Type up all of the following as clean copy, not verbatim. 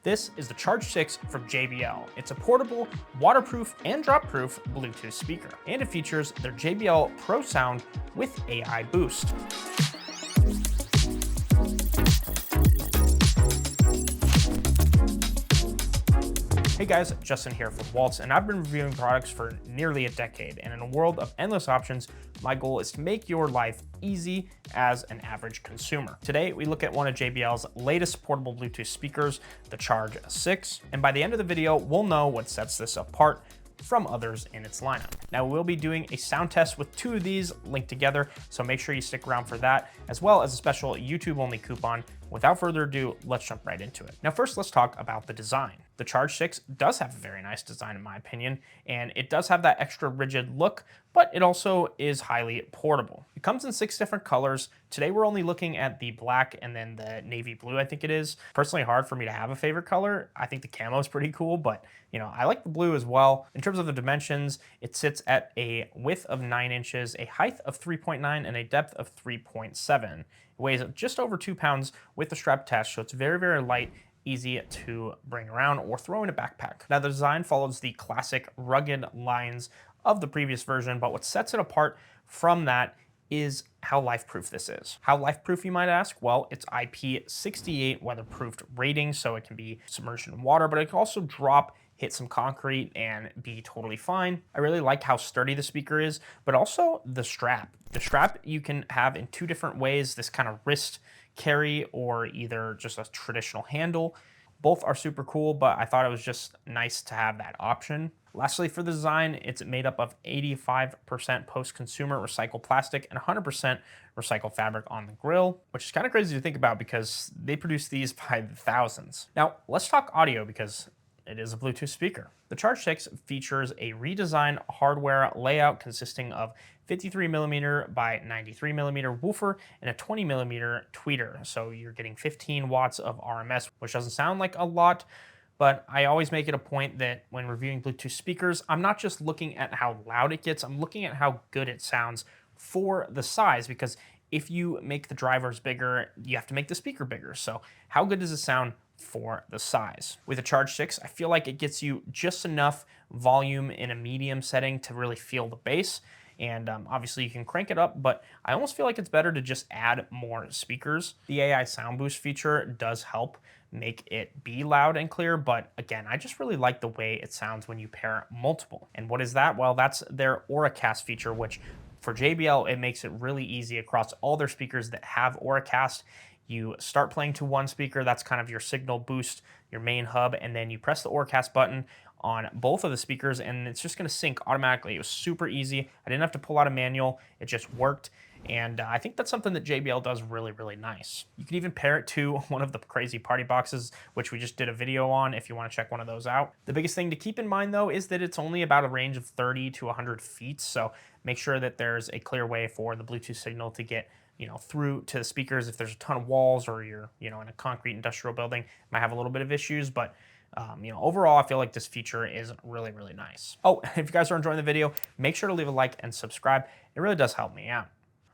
This is the Charge 6 from JBL. It's a portable, waterproof, and drop-proof Bluetooth speaker, and it features their JBL Pro Sound with AI Boost. Hey guys, Justin here from Walts, and I've been reviewing products for nearly a decade, and in a world of endless options, my goal is to make your life easy as an average consumer. Today, we look at one of JBL's latest portable Bluetooth speakers, the Charge 6, and by the end of the video, we'll know what sets this apart from others in its lineup. Now, we'll be doing a sound test with two of these linked together, so make sure you stick around for that, as well as a special YouTube-only coupon. Without further ado, let's jump right into it. Now, first, let's talk about the design. The Charge 6 does have a very nice design, in my opinion, and it does have that extra rigid look, but it also is highly portable. It comes in 6 different colors. Today, we're only looking at the black and then the navy blue, I think it is. Personally, hard for me to have a favorite color. I think the camo is pretty cool, but I like the blue as well. In terms of the dimensions, it sits at a width of 9 inches, a height of 3.9, and a depth of 3.7. It weighs just over 2 pounds with the strap attached, so it's very, very light, easy to bring around or throw in a backpack. Now, the design follows the classic rugged lines of the previous version, but what sets it apart from that is how life-proof this is. How life-proof, you might ask? Well, it's IP68 weatherproofed rating, so it can be submerged in water, but it can also drop, hit some concrete, and be totally fine. I really like how sturdy the speaker is, but also the strap. The strap you can have in 2 different ways, this kind of wrist carry or either just a traditional handle. Both are super cool, but I thought it was just nice to have that option. Lastly, for the design, it's made up of 85% post-consumer recycled plastic and 100% recycled fabric on the grill, which is kind of crazy to think about because they produce these by the thousands. Now, let's talk audio because it is a Bluetooth speaker. The Charge 6 features a redesigned hardware layout consisting of 53mm by 93mm woofer and a 20mm tweeter. So you're getting 15 watts of RMS, which doesn't sound like a lot, but I always make it a point that when reviewing Bluetooth speakers, I'm not just looking at how loud it gets, I'm looking at how good it sounds for the size, because if you make the drivers bigger, you have to make the speaker bigger. So how good does it sound for the size? With a Charge 6, I feel like it gets you just enough volume in a medium setting to really feel the bass. And obviously you can crank it up, but I almost feel like it's better to just add more speakers. The AI Sound Boost feature does help make it be loud and clear, but again, I just really like the way it sounds when you pair multiple. And what is that? Well, that's their Auracast feature, which for JBL, it makes it really easy across all their speakers that have Auracast. You start playing to one speaker, that's kind of your signal boost, your main hub, and then you press the Auracast button on both of the speakers and it's just gonna sync automatically. It was super easy. I didn't have to pull out a manual, it just worked. And I think that's something that JBL does really, really nice. You can even pair it to one of the crazy party boxes, which we just did a video on if you wanna check one of those out. The biggest thing to keep in mind though is that it's only about a range of 30 to 100 feet. So make sure that there's a clear way for the Bluetooth signal to get through to the speakers. If there's a ton of walls or you're, in a concrete industrial building, it might have a little bit of issues, but overall, I feel like this feature is really, really nice. Oh, if you guys are enjoying the video, make sure to leave a like and subscribe. It really does help me out.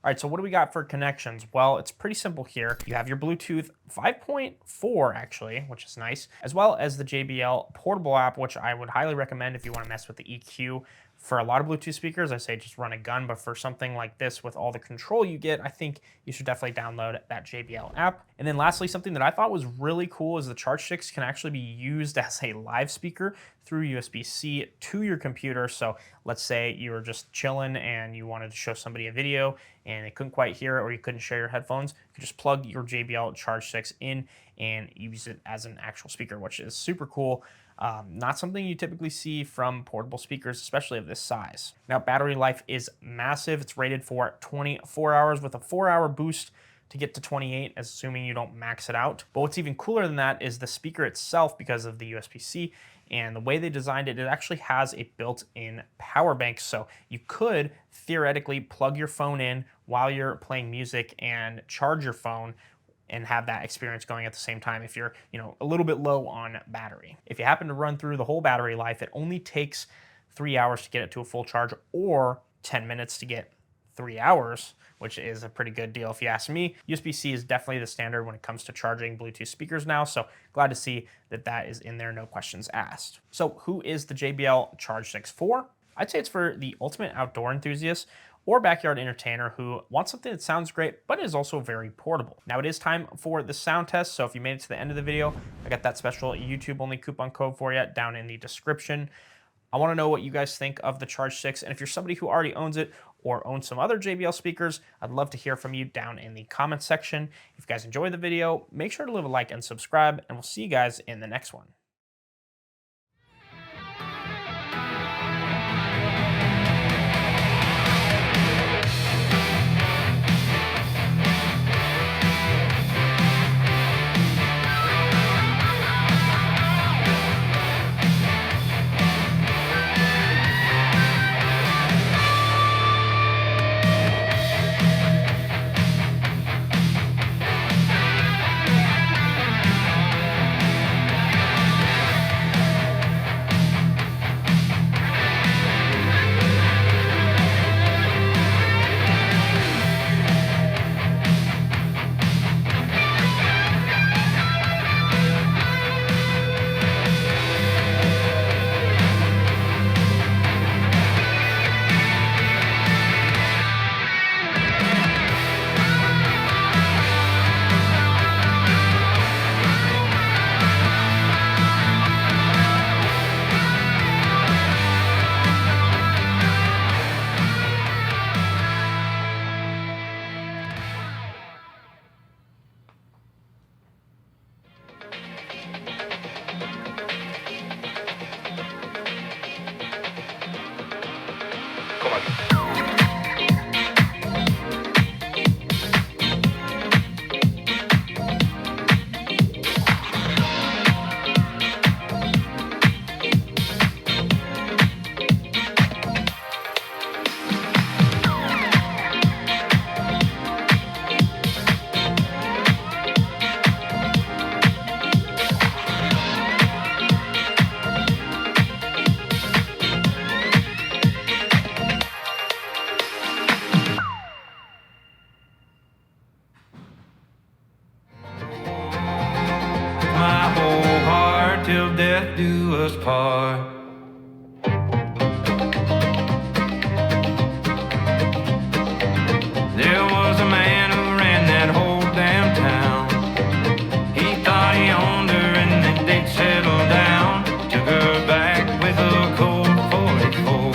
All right, so what do we got for connections? Well, it's pretty simple here. You have your Bluetooth 5.4 actually, which is nice, as well as the JBL portable app, which I would highly recommend if you want to mess with the EQ. For a lot of Bluetooth speakers, I say just run a gun, but for something like this with all the control you get, I think you should definitely download that JBL app. And then lastly, something that I thought was really cool is the Charge 6 can actually be used as a live speaker through USB-C to your computer. So let's say you were just chilling and you wanted to show somebody a video and they couldn't quite hear it or you couldn't share your headphones, you could just plug your JBL Charge 6 in and use it as an actual speaker, which is super cool. Not something you typically see from portable speakers, especially of this size. Now, battery life is massive. It's rated for 24 hours with a 4-hour boost to get to 28, assuming you don't max it out. But what's even cooler than that is the speaker itself, because of the USB-C and the way they designed it, it actually has a built-in power bank. So you could theoretically plug your phone in while you're playing music and charge your phone and have that experience going at the same time if you're, a little bit low on battery. If you happen to run through the whole battery life, it only takes 3 hours to get it to a full charge or 10 minutes to get 3 hours, which is a pretty good deal if you ask me. USB-C is definitely the standard when it comes to charging Bluetooth speakers now, so glad to see that that is in there, no questions asked. So who is the JBL Charge 6 for? I'd say it's for the ultimate outdoor enthusiast or backyard entertainer who wants something that sounds great but is also very portable. Now it is time for the sound test, so if you made it to the end of the video, I got that special YouTube only coupon code for you down in the description. I want to know what you guys think of the Charge 6, and if you're somebody who already owns it or owns some other JBL speakers, I'd love to hear from you down in the comments section. If you guys enjoyed the video, make sure to leave a like and subscribe, and we'll see you guys in the next one. Till death do us part. There was a man who ran that whole damn town. He thought he owned her and that they'd settle down. Took her back with a cold 44.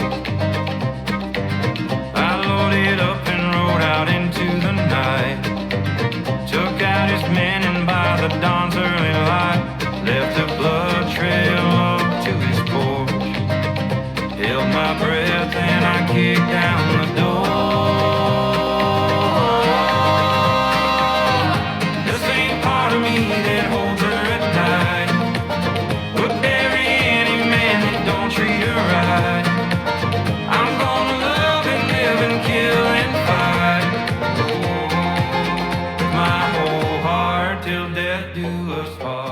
I loaded up and rode out into the night. Took out his men and by the dawn's early light left a blood trail up to his porch. Held my breath and I kicked down the door. This ain't part of me that holds her at night. Would bury any man that don't treat her right. I'm gonna love and live and kill and fight. My whole heart till death do us part.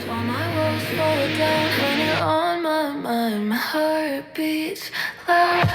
All my walls fall down when you're on my mind. My heart beats loud.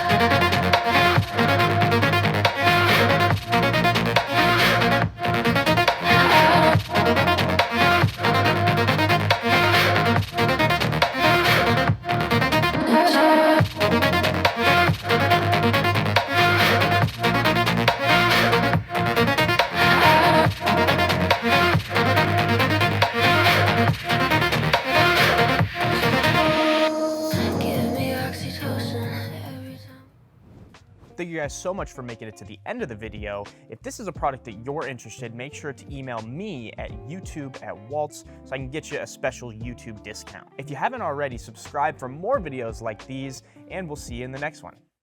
Thank you guys so much for making it to the end of the video. If this is a product that you're interested in, make sure to email me at youtube@waltz so I can get you a special YouTube discount. If you haven't already, subscribe for more videos like these, and we'll see you in the next one.